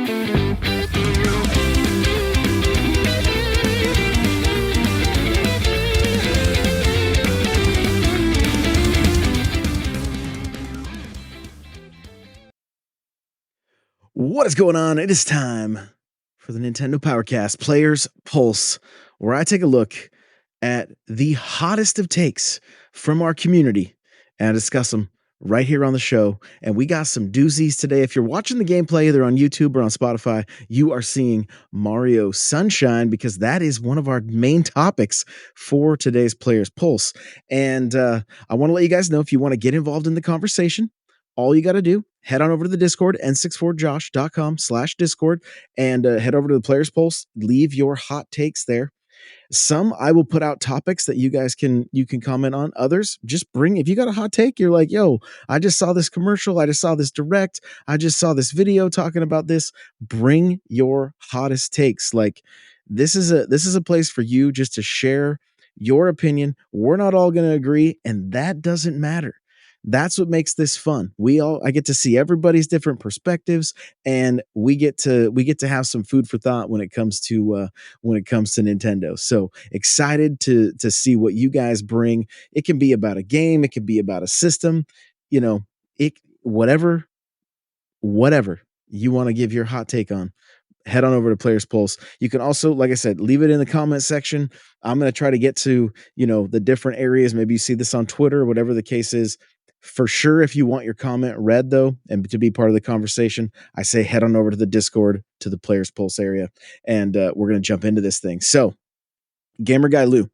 What is going on? It is time for the Nintendo Powercast Players Pulse, where I take a look at the hottest of takes from our community and I discuss them right here on the show. And we got some doozies today. If you're watching the gameplay either on YouTube or on Spotify, you are seeing Mario Sunshine because that is one of our main topics for today's Players Pulse. And I want to let you guys know if you want to get involved in the conversation, all you got to do, head on over to the Discord, n64josh.com/Discord, and head over to the Players Pulse. Leave your hot takes there. Some I will put out topics that you guys can comment on. Others, just bring, if you got a hot take, you're like, yo, I just saw this commercial, I just saw this direct, I just saw this video talking about this. Bring your hottest takes. Like this is a place for you just to share your opinion. We're not all going to agree, and that doesn't matter. That's what makes this fun. I get to see everybody's different perspectives, and we get to have some food for thought when it comes to Nintendo. So excited to see what you guys bring. It can be about a game, it can be about a system, it whatever you want to give your hot take on. Head on over to Players Pulse. You can also, like I said, leave it in the comment section. I'm going to try to get to, the different areas. Maybe you see this on Twitter, whatever the case is. For sure, if you want your comment read, though, and to be part of the conversation, I say head on over to the Discord, to the Players Pulse area, and we're going to jump into this thing. So, Gamer Guy Lou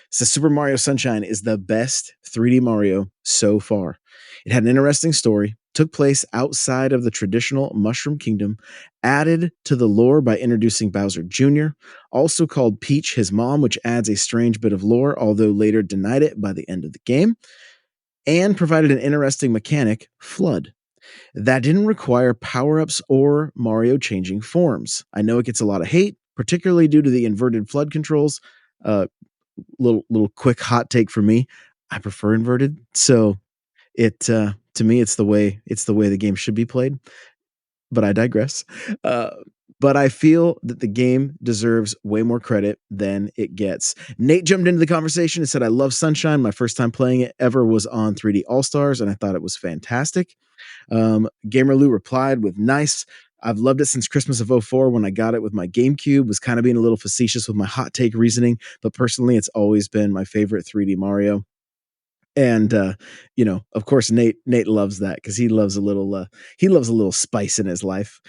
says Super Mario Sunshine is the best 3D Mario so far. It had an interesting story, took place outside of the traditional Mushroom Kingdom, added to the lore by introducing Bowser Jr., also called Peach his mom, which adds a strange bit of lore, although later denied it by the end of the game, and provided an interesting mechanic, Flood, that didn't require power-ups or Mario changing forms. I know it gets a lot of hate, particularly due to the inverted Flood controls. Little quick hot take for me. I prefer inverted. So to me, it's the way the game should be played. But I digress. But I feel that the game deserves way more credit than it gets. Nate jumped into the conversation and said, I love Sunshine. My first time playing it ever was on 3D All-Stars, and I thought it was fantastic. Gamer Lou replied with, nice. I've loved it since Christmas of 2004 when I got it with my GameCube. Was kind of being a little facetious with my hot take reasoning, but personally, it's always been my favorite 3D Mario. And of course, Nate loves that because he loves a little spice in his life.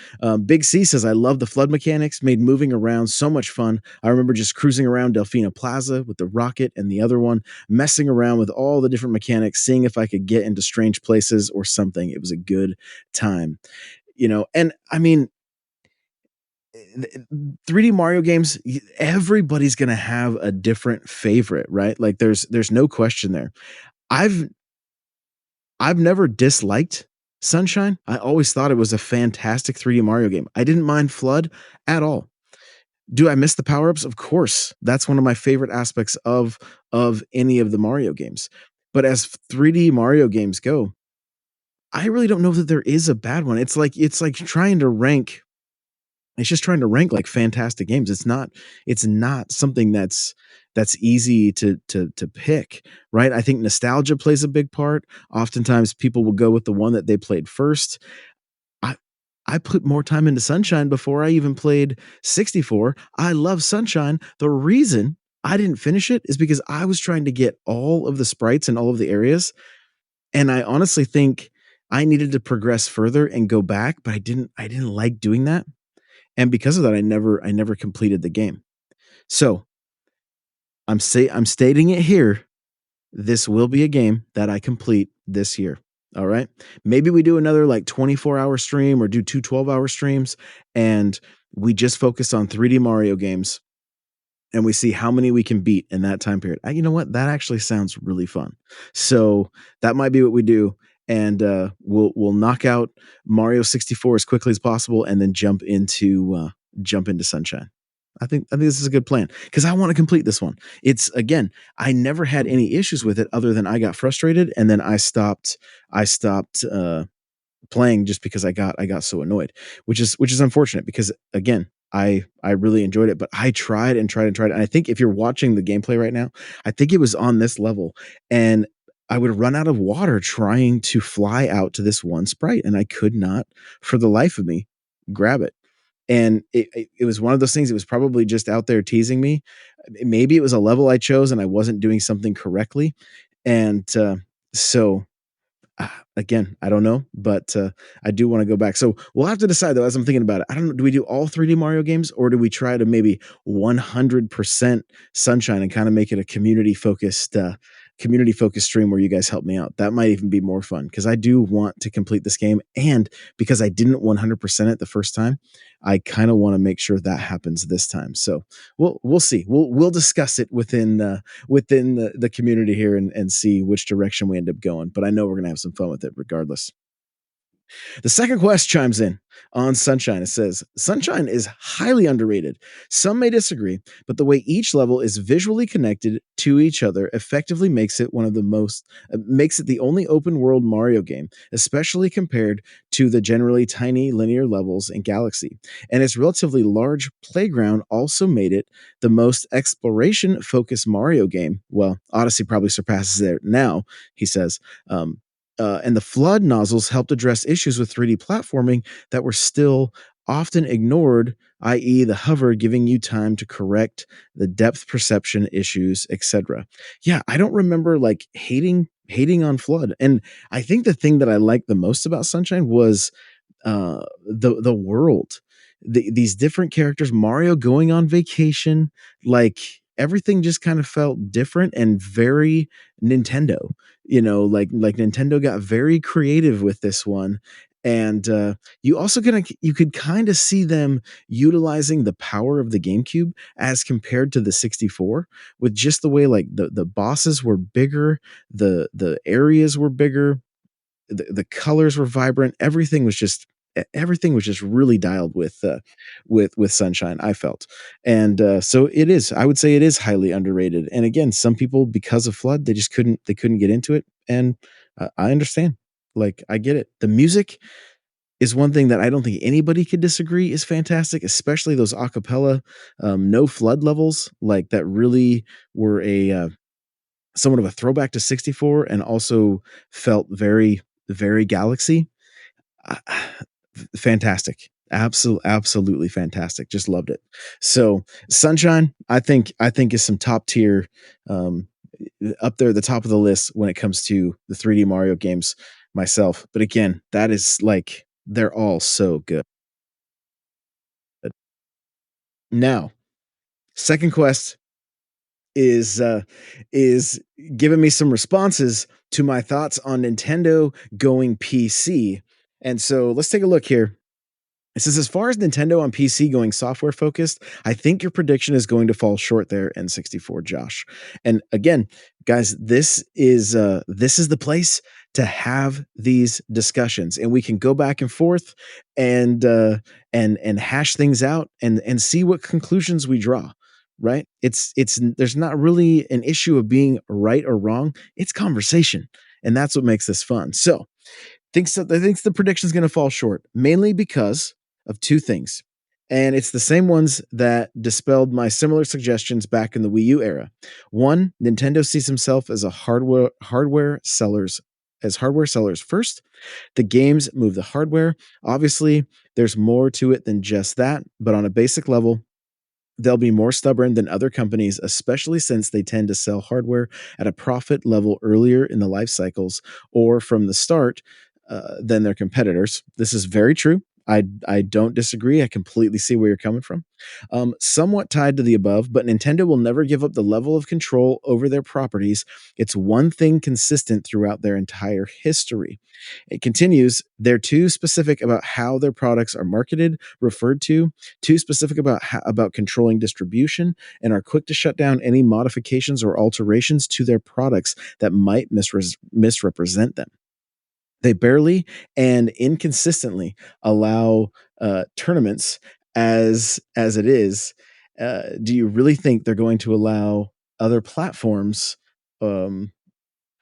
Big C says, I love the flood mechanics, made moving around so much fun. I remember just cruising around Delfina Plaza with the rocket and the other one, messing around with all the different mechanics, seeing if I could get into strange places or something. It was a good time. And I mean, 3D Mario games, everybody's going to have a different favorite, right? Like there's no question there. I've never disliked Sunshine. I always thought it was a fantastic 3D Mario game. I didn't mind Flood at all. Do I miss the power-ups? Of course. That's one of my favorite aspects of any of the Mario games. But as 3D Mario games go, I really don't know that there is a bad one. It's like trying to rank. It's just trying to rank like fantastic games. It's not something that's easy to pick, right? I think nostalgia plays a big part. Oftentimes people will go with the one that they played first. I put more time into Sunshine before I even played 64. I love Sunshine. The reason I didn't finish it is because I was trying to get all of the sprites in all of the areas. And I honestly think I needed to progress further and go back, but I didn't like doing that. And because of that, I never completed the game. So I'm stating it here. This will be a game that I complete this year. All right. Maybe we do another like 24-hour stream or do 2 12-hour streams and we just focus on 3D Mario games and we see how many we can beat in that time period. You know what? That actually sounds really fun. So that might be what we do. And we'll knock out Mario 64 as quickly as possible and then jump into Sunshine. I think this is a good plan because I want to complete this one. It's, again, I never had any issues with it other than I got frustrated and then I stopped playing just because I got so annoyed, which is unfortunate because again, I really enjoyed it, but I tried and tried and tried. And I think if you're watching the gameplay right now, I think it was on this level, and I would run out of water trying to fly out to this one sprite, and I could not, for the life of me, grab it. And it was one of those things. It was probably just out there teasing me. Maybe it was a level I chose and I wasn't doing something correctly, and so again, I don't know, but I do want to go back. So we'll have to decide though, as I'm thinking about it. I don't know. Do we do all 3D Mario games, or do we try to maybe 100% Sunshine and kind of make it a community focused stream where you guys help me out? That might even be more fun because I do want to complete this game, and because I didn't 100% it the first time, I kind of want to make sure that happens this time. So we'll see. We'll discuss it within the community here and see which direction we end up going. But I know we're gonna have some fun with it regardless. The second quest chimes in on Sunshine. It says, Sunshine is highly underrated. Some may disagree, but the way each level is visually connected to each other effectively makes it the only open world Mario game, especially compared to the generally tiny linear levels in Galaxy. And its relatively large playground also made it the most exploration focused Mario game. Well, Odyssey probably surpasses it now, he says. And the flood nozzles helped address issues with 3D platforming that were still often ignored, i.e., the hover giving you time to correct the depth perception issues, etc. Yeah, I don't remember like hating on flood, and I think the thing that I liked the most about Sunshine was the world, these different characters, Mario going on vacation, like everything just kind of felt different and very Nintendo. Like Nintendo got very creative with this one. And you could kind of see them utilizing the power of the GameCube as compared to the 64, with just the way like the bosses were bigger, the areas were bigger, the colors were vibrant. Everything was just really dialed with Sunshine, I felt. And so it is, I would say it is highly underrated. And again, some people, because of flood, they couldn't get into it, and I understand. Like, I get it. The music is one thing that I don't think anybody could disagree is fantastic, especially those acapella no flood levels, like that really were a somewhat of a throwback to 64 and also felt very Galaxy. Uh, Fantastic. Absolutely fantastic. Just loved it. So Sunshine, I think is some top tier, um, up there at the top of the list when it comes to the 3D Mario games myself. But again, that is like they're all so good. Now, second quest is giving me some responses to my thoughts on Nintendo going PC. And so let's take a look here. It says, as far as Nintendo on PC going software focused, I think your prediction is going to fall short there, N64, Josh. And again, guys, this is the place to have these discussions, and we can go back and forth and and hash things out and see what conclusions we draw. Right? It's there's not really an issue of being right or wrong. It's conversation, and that's what makes this fun. So thinks the prediction is going to fall short, mainly because of two things. And it's the same ones that dispelled my similar suggestions back in the Wii U era. One, Nintendo sees himself as a hardware sellers first. The games move the hardware. Obviously, there's more to it than just that, but on a basic level, they'll be more stubborn than other companies, especially since they tend to sell hardware at a profit level earlier in the life cycles or from the start than their competitors. This is very true. I don't disagree. I completely see where you're coming from. Somewhat tied to the above, but Nintendo will never give up the level of control over their properties. It's one thing consistent throughout their entire history. It continues, they're too specific about how their products are marketed, referred to, too specific about controlling distribution, and are quick to shut down any modifications or alterations to their products that might misrepresent them. They barely and inconsistently allow tournaments as it is. Do you really think they're going to allow other platforms? Um,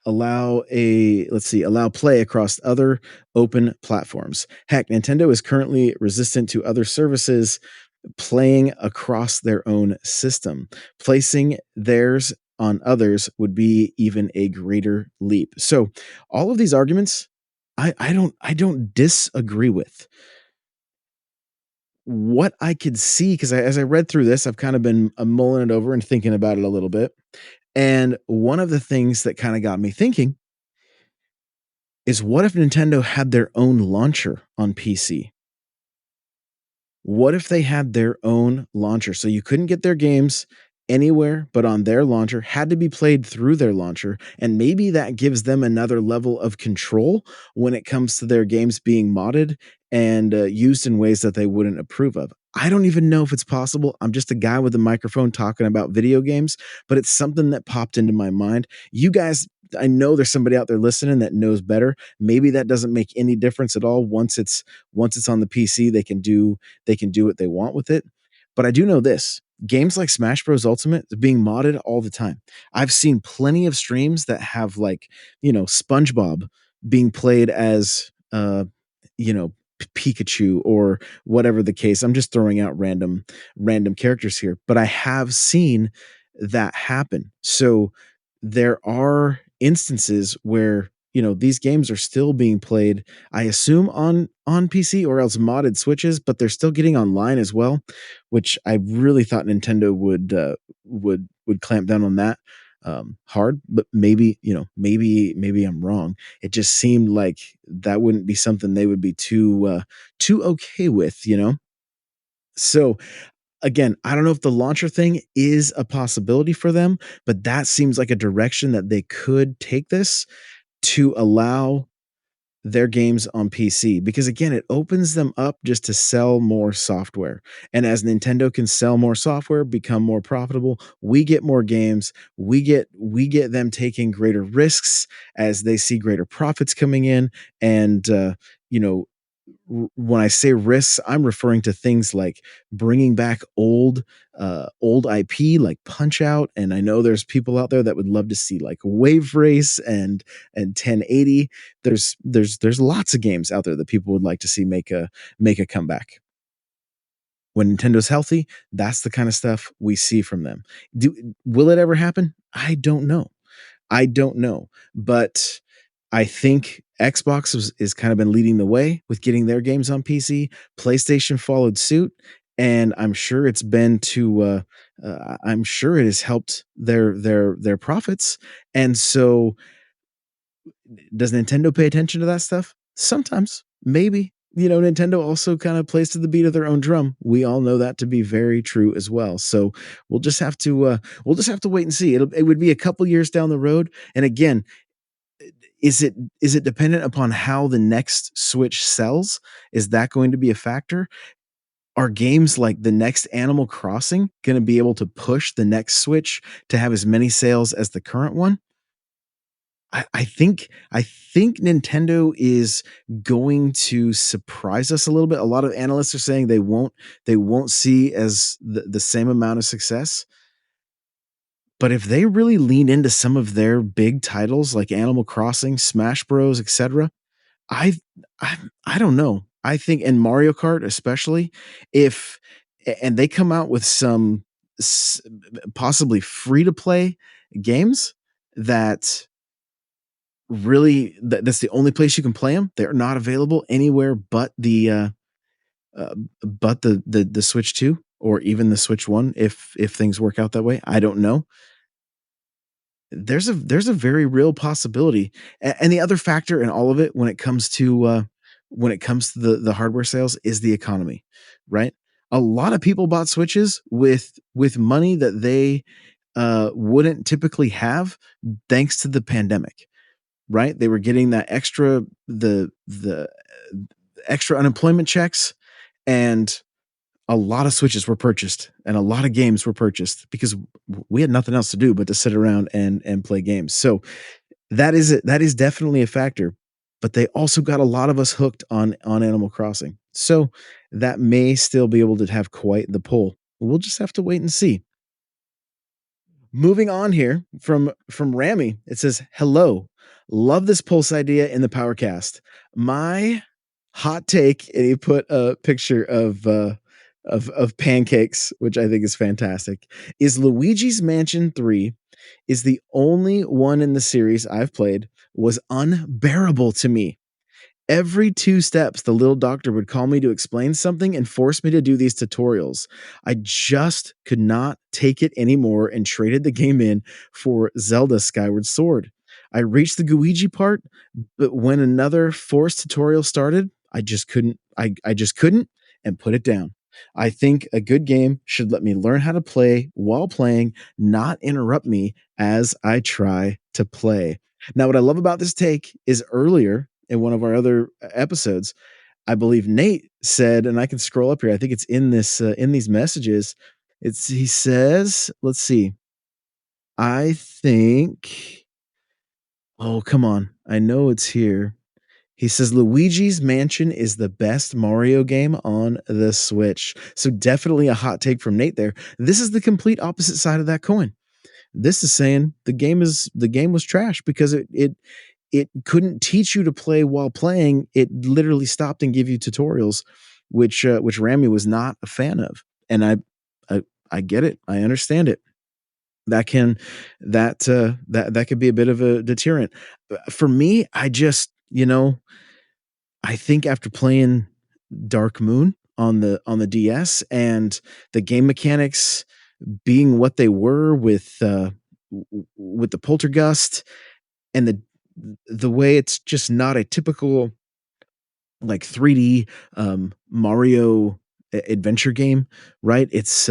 allow play across other open platforms. Heck, Nintendo is currently resistant to other services playing across their own system. Placing theirs on others would be even a greater leap. So, all of these arguments, I don't disagree with. What I could see, because as I read through this, I've kind of been mulling it over and thinking about it a little bit. And one of the things that kind of got me thinking is, what if Nintendo had their own launcher on PC? What if they had their own launcher? So you couldn't get their games anywhere but on their launcher, had to be played through their launcher. And maybe that gives them another level of control when it comes to their games being modded and used in ways that they wouldn't approve of. I don't even know if it's possible. I'm just a guy with a microphone talking about video games, but it's something that popped into my mind. You guys, I know there's somebody out there listening that knows better. Maybe that doesn't make any difference at all. Once it's on the PC, they can do what they want with it. But I do know this: games like Smash Bros. Ultimate is being modded all the time. I've seen plenty of streams that have, like, SpongeBob being played as you know, Pikachu or whatever the case. I'm just throwing out random characters here, but I have seen that happen. So there are instances where, these games are still being played, I assume, on PC or else modded switches, but they're still getting online as well, which I really thought Nintendo would clamp down on that hard. But maybe I'm wrong. It just seemed like that wouldn't be something they would be too okay with, So again, I don't know if the launcher thing is a possibility for them, but that seems like a direction that they could take this, to allow their games on PC, because again, it opens them up just to sell more software. And as Nintendo can sell more software, become more profitable, we get more games, we get them taking greater risks as they see greater profits coming in. And you know when I say risks, I'm referring to things like bringing back old IP like Punch Out, and I know there's people out there that would love to see like Wave Race and 1080. There's lots of games out there that people would like to see make a comeback. When Nintendo's healthy, that's the kind of stuff we see from them. Will it ever happen? I don't know, but I think Xbox is kind of been leading the way with getting their games on PC. PlayStation followed suit, and I'm sure it has helped their profits. And so, does Nintendo pay attention to that stuff? Sometimes, maybe. Nintendo also kind of plays to the beat of their own drum. We all know that to be very true as well. So we'll just have to wait and see. It would be a couple years down the road. And again, is it dependent upon how the next Switch sells? Is that going to be a factor? Are games like the next Animal Crossing going to be able to push the next Switch to have as many sales as the current one? I think Nintendo is going to surprise us a little bit. A lot of analysts are saying they won't see as the same amount of success. But if they really lean into some of their big titles like Animal Crossing, Smash Bros, etc., I I I don't know. I think, and Mario Kart especially, if and they come out with some possibly free to play games that that's the only place you can play them. They're not available anywhere uh, but the Switch 2 or even the Switch 1, if things work out that way. I don't know. There's a very real possibility. And the other factor in all of it, when it comes to the hardware sales, is the economy, right? A lot of people bought Switches with money that they wouldn't typically have, thanks to the pandemic, right? They were getting that the extra unemployment checks, and a lot of Switches were purchased and a lot of games were purchased because we had nothing else to do but to sit around and play games. So that is definitely a factor. But they also got a lot of us hooked on Animal Crossing. So that may still be able to have quite the pull. We'll just have to wait and see. Moving on here from Rami, it says, "Hello. Love this pulse idea in the Powercast. My hot take, and he put a picture of pancakes, which I think is fantastic, is Luigi's Mansion 3 is the only one in the series I've played was unbearable to me. Every 2 steps, the little doctor would call me to explain something and force me to do these tutorials. I just could not take it anymore and traded the game in for Zelda Skyward Sword. I reached the Guiji part, but when another forced tutorial started, I just couldn't and put it down. I think a good game should let me learn how to play while playing, not interrupt me as I try to play. Now, what I love about this take is earlier in one of our other episodes, I believe Nate said, and I can scroll up here. I think it's in this in these messages. It's he says, let's see. I think. Oh, come on! I know it's here. He says Luigi's Mansion is the best Mario game on the Switch. So definitely a hot take from Nate there. This is the complete opposite side of that coin. This is saying the game was trash because it couldn't teach you to play while playing. It literally stopped and gave you tutorials, which Rami was not a fan of. And I I get it. I understand it. That can that could be a bit of a deterrent. For me, I just, I think after playing Dark Moon on the DS and the game mechanics being what they were with the poltergust and the way it's just not a typical like 3D Mario adventure game, right? It's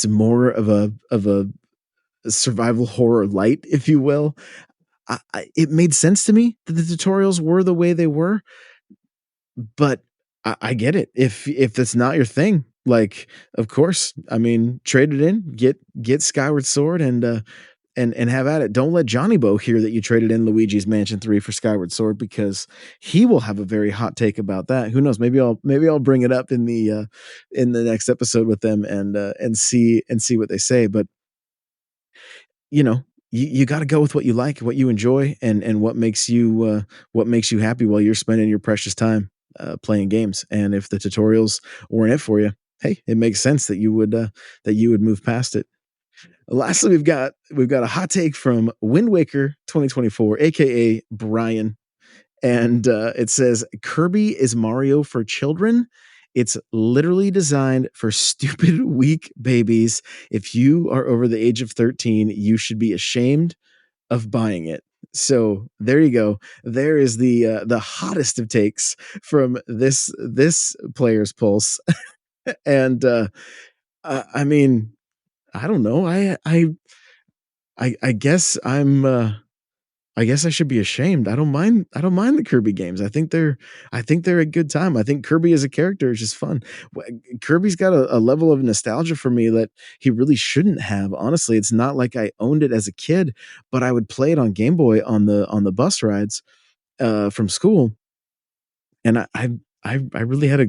more of a survival horror light, if you will. It made sense to me that the tutorials were the way they were, but I get it. If that's not your thing, like, of course, I mean, trade it in, get Skyward Sword, and have at it. Don't let Johnny Bo hear that you traded in Luigi's Mansion 3 for Skyward Sword because he will have a very hot take about that. Who knows? Maybe I'll bring it up in the next episode with them and see what they say. But you know, you got to go with what you like, what you enjoy, and what makes you happy while you're spending your precious time playing games. And if the tutorials weren't it for you, hey, it makes sense that you would move past it. Lastly, we've got a hot take from Wind Waker 2024, aka Brian, and it says Kirby is Mario for children. It's literally designed for stupid, weak babies. If you are over the age of 13, you should be ashamed of buying it. So there you go. There is the hottest of takes from this player's pulse. And I mean, I don't know. I guess I guess I should be ashamed. I don't mind the Kirby games. I think they're a good time. I think Kirby as a character is just fun. Kirby's got a level of nostalgia for me that he really shouldn't have. Honestly, it's not like I owned it as a kid, but I would play it on Game Boy on the bus rides from school, and I really had a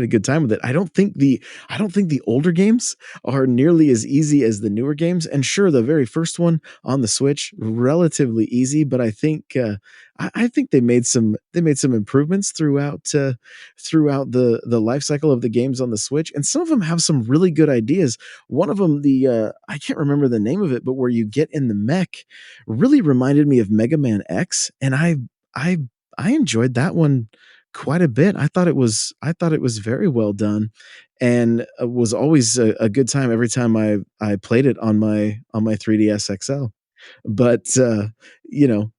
good time with it. I don't think the older games are nearly as easy as the newer games. And sure, the very first one on the Switch relatively easy, but I think they made some improvements throughout the life cycle of the games on the Switch, and some of them have some really good ideas. One of them, the I can't remember the name of it, but where you get in the mech, really reminded me of Mega Man X, and I I enjoyed that one quite a bit. I thought it was very well done, and was always a good time every time I played it on my 3DS XL. But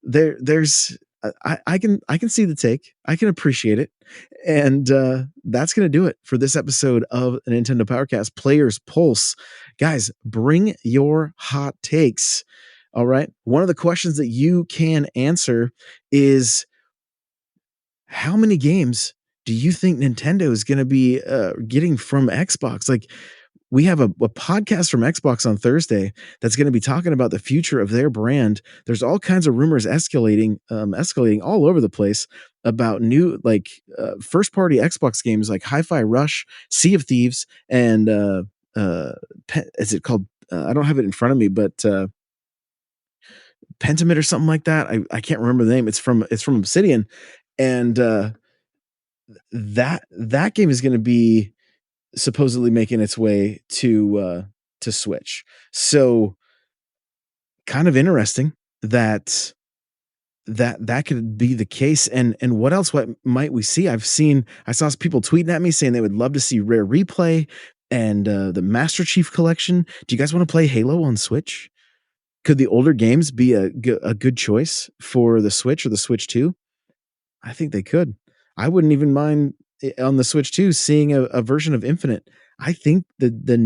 there's I can see the take. I can appreciate it, and that's gonna do it for this episode of the Nintendo Powercast Players Pulse. Guys, bring your hot takes. All right. One of the questions that you can answer is how many games do you think Nintendo is going to be getting from Xbox? Like, we have a podcast from Xbox on Thursday that's going to be talking about the future of their brand. There's all kinds of rumors escalating all over the place about new first party Xbox games like Hi-Fi Rush, Sea of Thieves, and is it called? I don't have it in front of me, but Pentiment or something like that. I can't remember the name. It's from Obsidian, and that game is going to be supposedly making its way to Switch. So kind of interesting that that could be the case. And what else? What might we see? I saw people tweeting at me saying they would love to see Rare Replay and the Master Chief Collection. Do you guys want to play Halo on Switch? Could the older games be a good choice for the Switch or the Switch 2? I think they could. I wouldn't even mind on the Switch 2 seeing a version of Infinite. I think the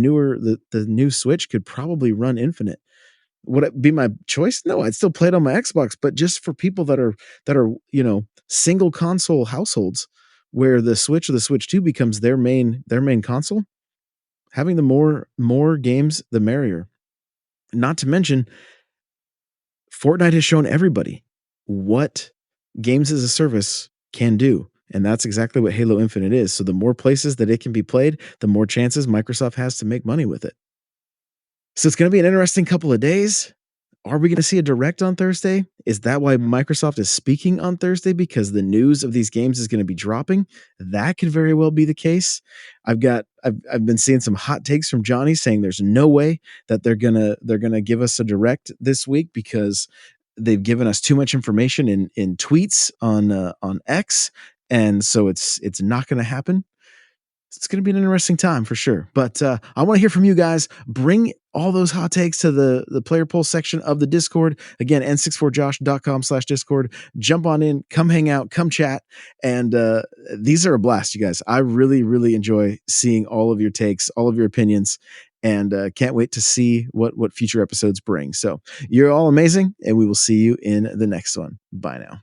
new Switch could probably run Infinite. Would it be my choice? No, I'd still play it on my Xbox, but just for people that are, single console households where the Switch or the Switch 2 becomes their main console, having the more games the merrier. Not to mention Fortnite has shown everybody what games as a service can do. And that's exactly what Halo Infinite is. So the more places that it can be played, the more chances Microsoft has to make money with it. So it's going to be an interesting couple of days. Are we going to see a direct on Thursday? Is that why Microsoft is speaking on Thursday? Because the news of these games is going to be dropping? That could very well be the case. I've been seeing some hot takes from Johnny saying there's no way that they're gonna give us a direct this week because they've given us too much information in tweets on X, and so it's not going to happen. It's going to be an interesting time for sure. But I want to hear from you guys. Bring all those hot takes to the player poll section of the Discord. Again, n64josh.com/Discord. Jump on in, come hang out, come chat. And these are a blast, you guys. I really, really enjoy seeing all of your takes, all of your opinions, and can't wait to see what future episodes bring. So you're all amazing, and we will see you in the next one. Bye now.